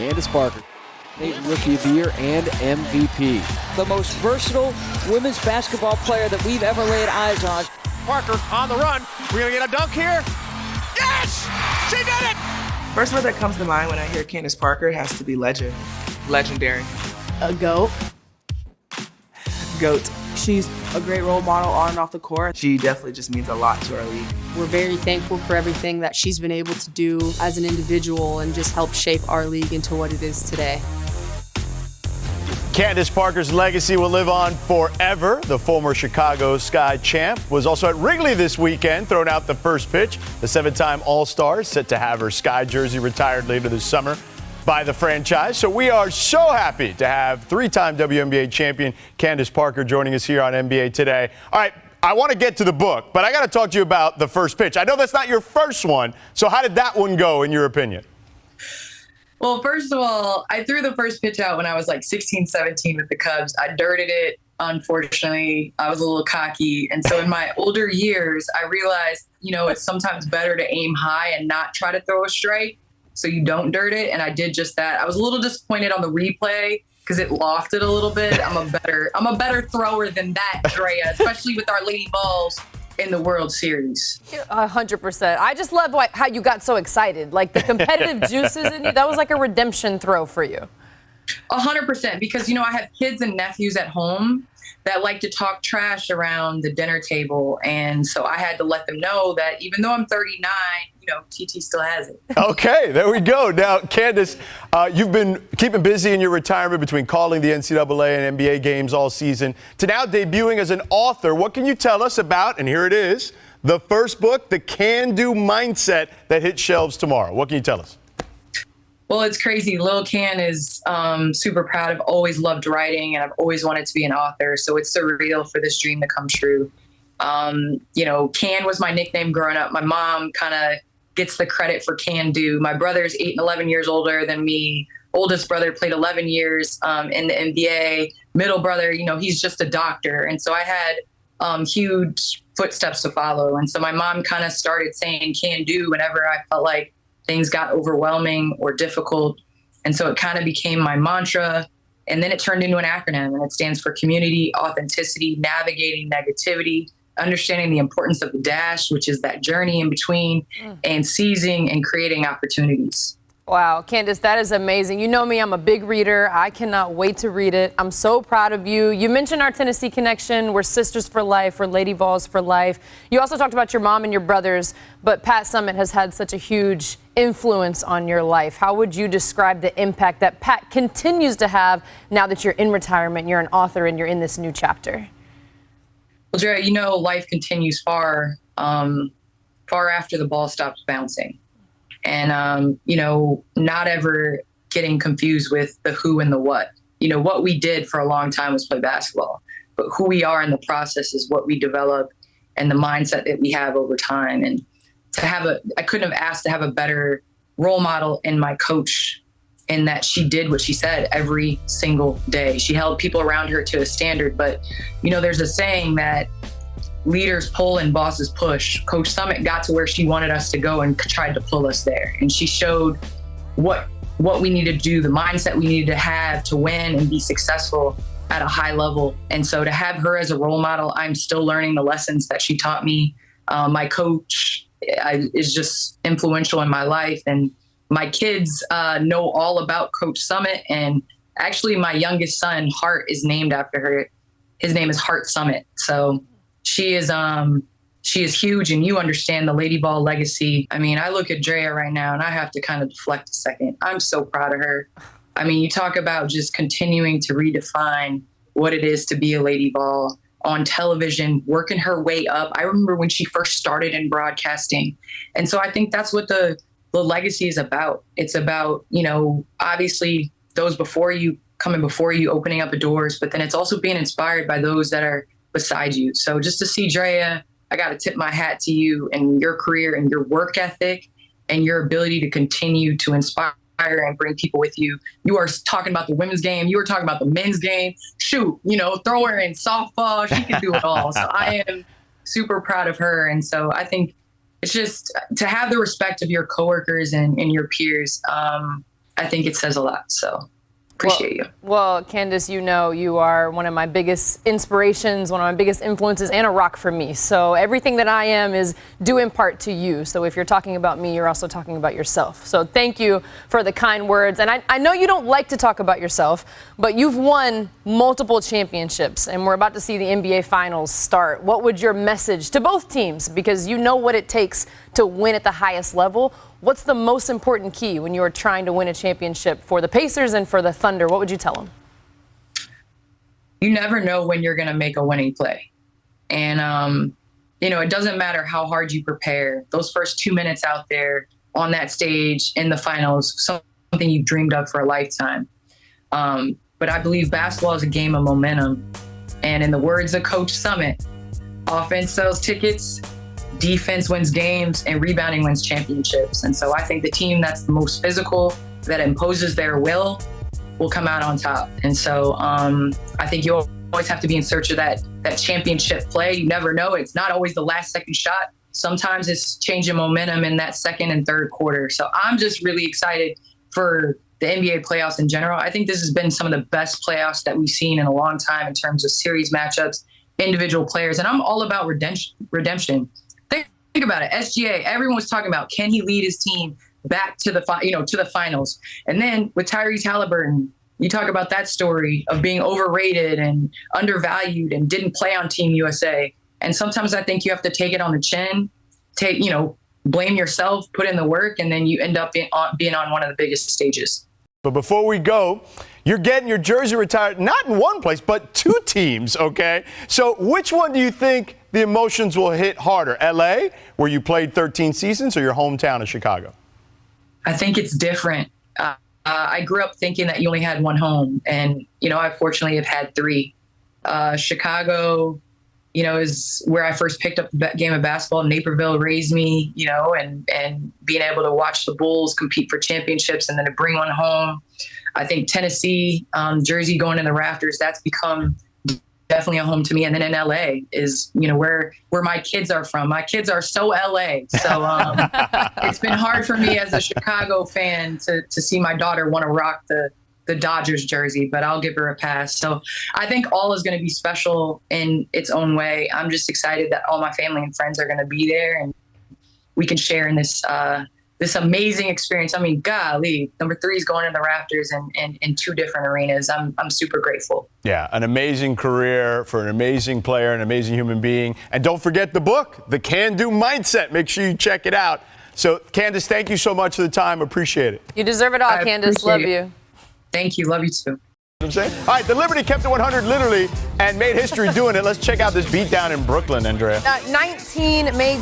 Candace Parker, Rookie of the Year and MVP. The most versatile women's basketball player that we've ever laid eyes on. Parker on the run. We're going to get a dunk here. Yes! She did it! First word that comes to mind when I hear Candace Parker has to be legend. Legendary. A GOAT. GOAT. She's a great role model on and off the court. She definitely just means a lot to our league. We're very thankful for everything that she's been able to do as an individual and just help shape our league into what it is today. Candace Parker's legacy will live on forever. The former Chicago Sky champ was also at Wrigley this weekend, throwing out the first pitch. The 7-time All-Star is set to have her Sky jersey retired later this summer by the franchise. So we are so happy to have 3-time WNBA champion Candace Parker joining us here on NBA Today. All right, I want to get to the book, but I got to talk to you about the first pitch. I know that's not your first one, so how did that one go in your opinion? Well, first of all, I threw the first pitch out when I was like 16, 17 with the Cubs. I dirted it. Unfortunately, I was a little cocky. And so in my older years, I realized, it's sometimes better to aim high and not try to throw a strike so you don't dirt it. And I did just that. I was a little disappointed on the replay because it lofted a little bit. I'm a better thrower than that, Drea, especially with our Lady Balls in the World Series. 100%. I just love how you got so excited. Like the competitive juices in you, that was like a redemption throw for you. 100%, because, I have kids and nephews at home that like to talk trash around the dinner table. And so I had to let them know that even though I'm 39, TT still has it. Okay, there we go. Now, Candace, you've been keeping busy in your retirement between calling the NCAA and NBA games all season to now debuting as an author. What can you tell us about, and here it is, the first book, The Can-Do Mindset, that hits shelves tomorrow? What can you tell us? Well, it's crazy. Lil Can is super proud. I've always loved writing, and I've always wanted to be an author. So it's surreal for this dream to come true. Can was my nickname growing up. My mom kind of gets the credit for Can Do. My brother's 8 and 11 years older than me. Oldest brother played 11 years in the NBA. Middle brother, he's just a doctor. And so I had huge footsteps to follow. And so my mom kind of started saying Can Do whenever I felt like things got overwhelming or difficult. And so it kind of became my mantra. And then it turned into an acronym, and it stands for community, authenticity, navigating negativity, understanding the importance of the dash, which is that journey in between, and seizing and creating opportunities. Wow, Candace, that is amazing. You know me, I'm a big reader. I cannot wait to read it. I'm so proud of you. You mentioned our Tennessee connection. We're sisters for life. We're Lady Vols for life. You also talked about your mom and your brothers, but Pat Summitt has had such a huge influence on your life. How would you describe the impact that Pat continues to have now that you're in retirement, you're an author, and you're in this new chapter? Well, Drea, life continues far after the ball stops bouncing. And, not ever getting confused with the who and the what. What we did for a long time was play basketball, but who we are in the process is what we develop and the mindset that we have over time. And I couldn't have asked to have a better role model in my coach, in that she did what she said every single day. She held people around her to a standard. But, there's a saying that leaders pull and bosses push. Coach Summitt got to where she wanted us to go and tried to pull us there. And she showed what we needed to do, the mindset we needed to have to win and be successful at a high level. And so to have her as a role model, I'm still learning the lessons that she taught me. My coach is just influential in my life. And my kids know all about Coach Summitt. And actually, my youngest son, Hart, is named after her. His name is Hart Summitt. So she is huge, and you understand the Lady Ball legacy. I mean, I look at Drea right now, and I have to kind of deflect a second. I'm so proud of her. I mean, you talk about just continuing to redefine what it is to be a Lady Ball on television, working her way up. I remember when she first started in broadcasting. And so I think that's what the legacy is about. It's about, obviously those before you, coming before you, opening up the doors, but then it's also being inspired by those that are beside you. So just to see Drea, I got to tip my hat to you and your career and your work ethic and your ability to continue to inspire and bring people with you. You are talking about the women's game. You were talking about the men's game. Shoot, throw her in softball. She can do it all. So I am super proud of her. And so I think it's just to have the respect of your coworkers and your peers. I I think it says a lot. So appreciate you. Well, Candace, you know you are one of my biggest inspirations, one of my biggest influences, and a rock for me. So everything that I am is due in part to you. So if you're talking about me, you're also talking about yourself. So thank you for the kind words. And I know you don't like to talk about yourself, but you've won multiple championships, and we're about to see the NBA Finals start. What would your message to both teams, because you know what it takes to win at the highest level? What's the most important key when you're trying to win a championship for the Pacers and for the Thunder? What would you tell them? You never know when you're going to make a winning play. And, it doesn't matter how hard you prepare. Those first 2 minutes out there on that stage in the finals, something you've dreamed of for a lifetime. But I believe basketball is a game of momentum. And in the words of Coach Summitt, offense sells tickets, defense wins games, and rebounding wins championships. And so I think the team that's the most physical, that imposes their will come out on top. And so I think you always have to be in search of that championship play. You never know. It's not always the last second shot. Sometimes it's changing momentum in that second and third quarter. So I'm just really excited for the NBA playoffs in general. I think this has been some of the best playoffs that we've seen in a long time in terms of series matchups, individual players. And I'm all about redemption. Think about it. SGA, everyone was talking about, can he lead his team back to the finals? And then with Tyrese Halliburton, you talk about that story of being overrated and undervalued and didn't play on Team USA. And sometimes I think you have to take it on the chin, blame yourself, put in the work, and then you end up being on one of the biggest stages. But before we go, you're getting your jersey retired, not in one place, but two teams, okay? So which one do you think the emotions will hit harder? L.A., where you played 13 seasons, or your hometown of Chicago? I think it's different. I grew up thinking that you only had one home, and, I fortunately have had three. Chicago, is where I first picked up the game of basketball. Naperville raised me, and being able to watch the Bulls compete for championships and then to bring one home. I think Tennessee, Jersey going in the rafters, that's become definitely a home to me. And then in LA is, where my kids are from. My kids are so LA. So it's been hard for me as a Chicago fan to see my daughter want to rock the Dodgers jersey, but I'll give her a pass. So I think all is going to be special in its own way. I'm just excited that all my family and friends are going to be there and we can share in this amazing experience. I mean, golly, number 3 is going in the rafters and in 2 different arenas. I'm super grateful. Yeah, an amazing career for an amazing player, an amazing human being. And don't forget the book, The Can-Do Mindset. Make sure you check it out. So, Candace, thank you so much for the time. Appreciate it. You deserve it all, Candace. Love you. Thank you. Love you too. You know what I'm saying? All right, the Liberty kept it 100 literally and made history doing it. Let's check out this beatdown in Brooklyn, Andrea. 19 made